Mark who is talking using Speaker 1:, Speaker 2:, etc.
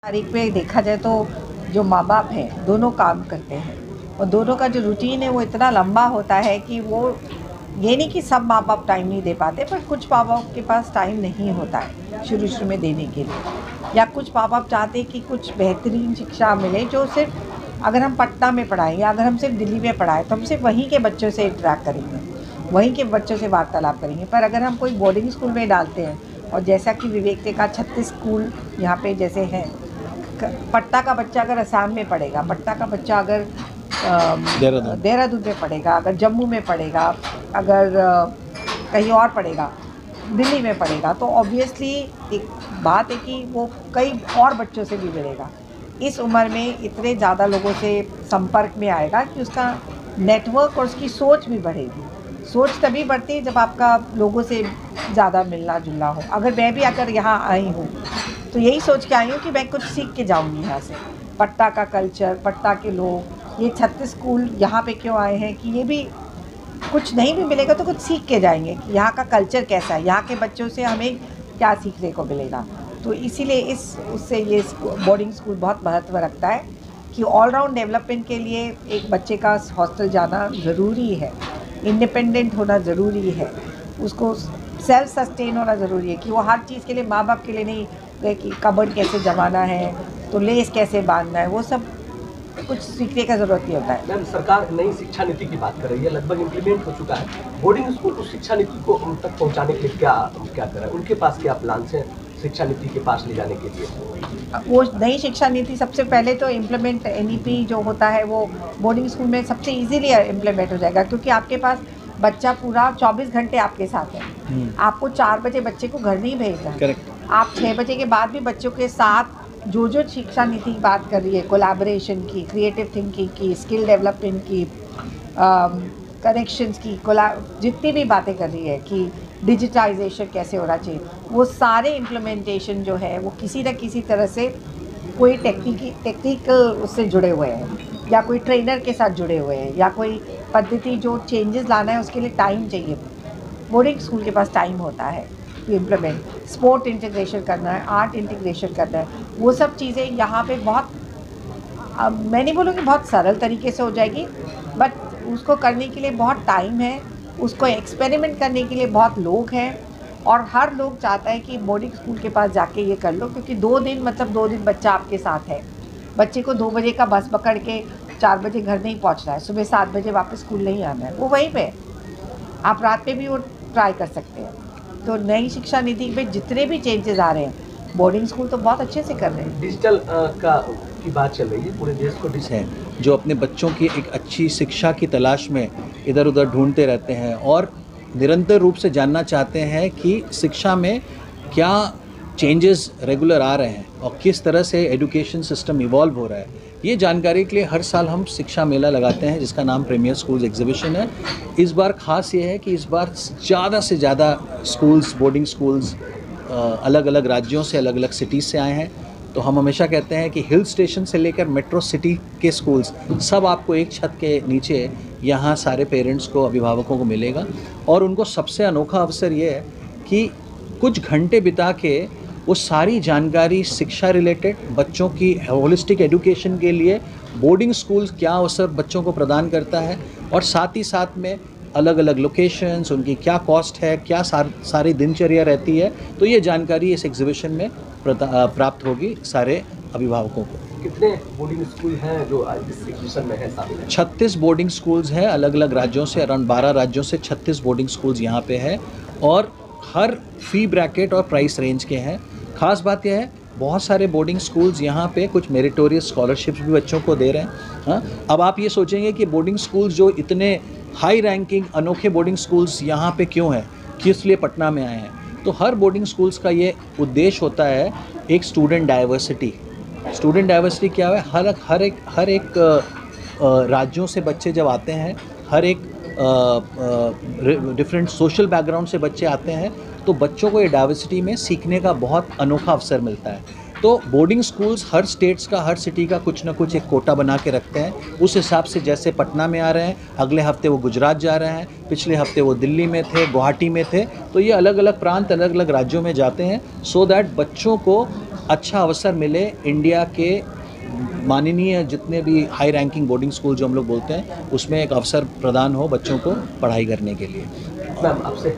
Speaker 1: तारीख पे देखा जाए तो जो माँ बाप हैं दोनों काम करते हैं और दोनों का जो रूटीन है वो इतना लंबा होता है कि वो ये नहीं कि सब माँ बाप टाइम नहीं दे पाते, पर कुछ माँ बाप के पास टाइम नहीं होता है शुरू में देने के लिए, या कुछ माँ बाप चाहते हैं कि कुछ बेहतरीन शिक्षा मिले जो सिर्फ अगर हम पटना में पढ़ाएं या अगर हम सिर्फ दिल्ली में पढ़ाएं तो हम सिर्फ वहीं के बच्चों से इंटरेक्ट करेंगे, वहीं के बच्चों से वार्तालाप करेंगे। पर अगर हम कोई बोर्डिंग स्कूल में डालते हैं और जैसा कि विवेक ने कहा 36 स्कूल यहाँ पे जैसे हैं, पटना का बच्चा अगर असम में पढ़ेगा, पटना का बच्चा अगर देहरादून में पढ़ेगा, अगर जम्मू में पढ़ेगा, अगर कहीं और पढ़ेगा, दिल्ली में पढ़ेगा, तो ऑब्वियसली एक बात है कि वो कई और बच्चों से भी मिलेगा। इस उम्र में इतने ज़्यादा लोगों से संपर्क में आएगा कि उसका नेटवर्क और उसकी सोच भी बढ़ेगी। सोच तभी बढ़ती है जब आपका लोगों से ज़्यादा मिलना जुलना हो। अगर मैं भी अगर यहाँ आई हूँ तो यही सोच के आई हूँ कि मैं कुछ सीख के जाऊँगी यहाँ से, पटना का कल्चर, पटना के लोग, ये 36 स्कूल यहाँ पे क्यों आए हैं कि ये भी कुछ नहीं भी मिलेगा तो कुछ सीख के जाएंगे कि यहाँ का कल्चर कैसा है, यहाँ के बच्चों से हमें क्या सीखने को मिलेगा। तो इसीलिए उससे ये बोर्डिंग स्कूल बहुत महत्व रखता है कि ऑलराउंड डेवलपमेंट के लिए एक बच्चे का हॉस्टल जाना ज़रूरी है, इंडिपेंडेंट होना ज़रूरी है, उसको सेल्फ सस्टेन होना ज़रूरी है कि वो हर चीज़ के लिए माँ बाप के लिए नहीं कि कबर्ड कैसे जमाना है तो लेस कैसे बांधना है, वो सब कुछ सीखने का ज़रूरत नहीं होता है।
Speaker 2: मैम, सरकार नई शिक्षा नीति की बात कर रही है, लगभग इम्प्लीमेंट हो चुका है। बोर्डिंग स्कूल उस शिक्षा नीति को उन तक पहुंचाने के लिए क्या कर रहा है, उनके पास क्या प्लान हैं शिक्षा नीति के पास ले जाने के लिए?
Speaker 1: वो नई शिक्षा नीति सबसे पहले तो इम्प्लीमेंट NEP जो होता है वो बोर्डिंग स्कूल में सबसे इजीली इम्प्लीमेंट हो जाएगा, क्योंकि आपके पास बच्चा पूरा 24 घंटे आपके साथ है। आपको 4 बजे बच्चे को घर नहीं भेजना है, आप 6 बजे के बाद भी बच्चों के साथ जो शिक्षा नीति की बात कर रही है, कोलैबोरेशन की, क्रिएटिव थिंकिंग की, स्किल डेवलपमेंट की, कनेक्शंस की, जितनी भी बातें कर रही है कि डिजिटाइजेशन कैसे होना चाहिए, वो सारे इम्प्लीमेंटेशन जो है वो किसी न किसी तरह से कोई टेक्निकल उससे जुड़े हुए हैं या कोई ट्रेनर के साथ जुड़े हुए हैं या कोई पद्धति जो चेंजेस लाना है उसके लिए टाइम चाहिए। बोर्डिंग स्कूल के पास टाइम होता है इम्प्लीमेंट, स्पोर्ट इंटीग्रेशन करना है, आर्ट इंटीग्रेशन करना है, वो सब चीज़ें यहाँ पे बहुत, मैं नहीं बोलूँगी बहुत सरल तरीके से हो जाएगी, बट उसको करने के लिए बहुत टाइम है, उसको एक्सपेरिमेंट करने के लिए बहुत लोग हैं और हर लोग चाहता है कि बोर्डिंग स्कूल के पास जाके ये कर लो, क्योंकि 2 दिन मतलब 2 दिन बच्चा आपके साथ है। बच्चे को 2 बजे का बस पकड़ के 4 बजे घर नहीं पहुँचना है, सुबह 7 बजे वापस स्कूल नहीं आना है, वो वहीं पे आप रात में भी वो ट्राई कर सकते हैं। तो नई शिक्षा नीति में जितने भी चेंजेस आ रहे हैं बोर्डिंग स्कूल तो बहुत अच्छे से कर रहे हैं।
Speaker 2: डिजिटल की बात चल रही है, पूरे देश को
Speaker 3: है जो अपने बच्चों की एक अच्छी शिक्षा की तलाश में इधर उधर ढूंढते रहते हैं और निरंतर रूप से जानना चाहते हैं कि शिक्षा में क्या चेंजेस रेगुलर आ रहे हैं और किस तरह से एजुकेशन सिस्टम इवॉल्व हो रहा है। ये जानकारी के लिए हर साल हम शिक्षा मेला लगाते हैं जिसका नाम प्रीमियर स्कूल्स एग्जीबिशन है। इस बार ख़ास ये है कि इस बार ज़्यादा से ज़्यादा स्कूल्स, बोर्डिंग स्कूल्स अलग अलग राज्यों से, अलग अलग सिटीज़ से आए हैं। तो हम हमेशा कहते हैं कि हिल स्टेशन से लेकर मेट्रो सिटी के स्कूल्स सब आपको एक छत के नीचे यहाँ सारे पेरेंट्स को, अभिभावकों को मिलेगा और उनको सबसे अनोखा अवसर ये है कि कुछ घंटे बिता के वो सारी जानकारी शिक्षा रिलेटेड, बच्चों की होलिस्टिक एजुकेशन के लिए बोर्डिंग स्कूल क्या अवसर बच्चों को प्रदान करता है और साथ ही साथ में अलग अलग लोकेशंस, उनकी क्या कॉस्ट है, क्या सारी दिनचर्या रहती है, तो ये जानकारी इस एग्जीबिशन में प्राप्त होगी सारे अभिभावकों को।
Speaker 2: कितने बोर्डिंग स्कूल हैं जो इस एग्जीबिशन में है शामिल है?
Speaker 3: 36 बोर्डिंग स्कूल्स हैं अलग अलग राज्यों से, अराउंड 12 राज्यों से 36 बोर्डिंग स्कूल्स यहाँ पे है और हर फी ब्रैकेट और प्राइस रेंज के हैं। ख़ास बात यह है बहुत सारे बोर्डिंग स्कूल्स यहाँ पे कुछ मेरिटोरियस स्कॉलरशिप्स भी बच्चों को दे रहे हैं। हाँ, अब आप ये सोचेंगे कि बोर्डिंग स्कूल्स जो इतने हाई रैंकिंग अनोखे बोर्डिंग स्कूल्स यहाँ पे क्यों हैं, किस लिए पटना में आए हैं, तो हर बोर्डिंग स्कूल्स का ये उद्देश्य होता है एक स्टूडेंट डाइवर्सिटी। स्टूडेंट डाइवर्सिटी क्या है, हर एक राज्यों से बच्चे जब आते हैं, हर एक डिफरेंट सोशल बैकग्राउंड से बच्चे आते हैं, तो बच्चों को ये डाइवर्सिटी में सीखने का बहुत अनोखा अवसर मिलता है। तो बोर्डिंग स्कूल्स हर स्टेट्स का, हर सिटी का कुछ ना कुछ एक कोटा बना के रखते हैं। उस हिसाब से जैसे पटना में आ रहे हैं, अगले हफ्ते वो गुजरात जा रहे हैं, पिछले हफ्ते वो दिल्ली में थे, गुवाहाटी में थे, तो ये अलग अलग प्रांत अलग अलग राज्यों में जाते हैं सो दैट बच्चों को अच्छा अवसर मिले इंडिया के माननीय जितने भी हाई रैंकिंग बोर्डिंग स्कूल जो हम लोग बोलते हैं उसमें एक अवसर प्रदान हो बच्चों को पढ़ाई करने के लिए।
Speaker 2: मैम आपसे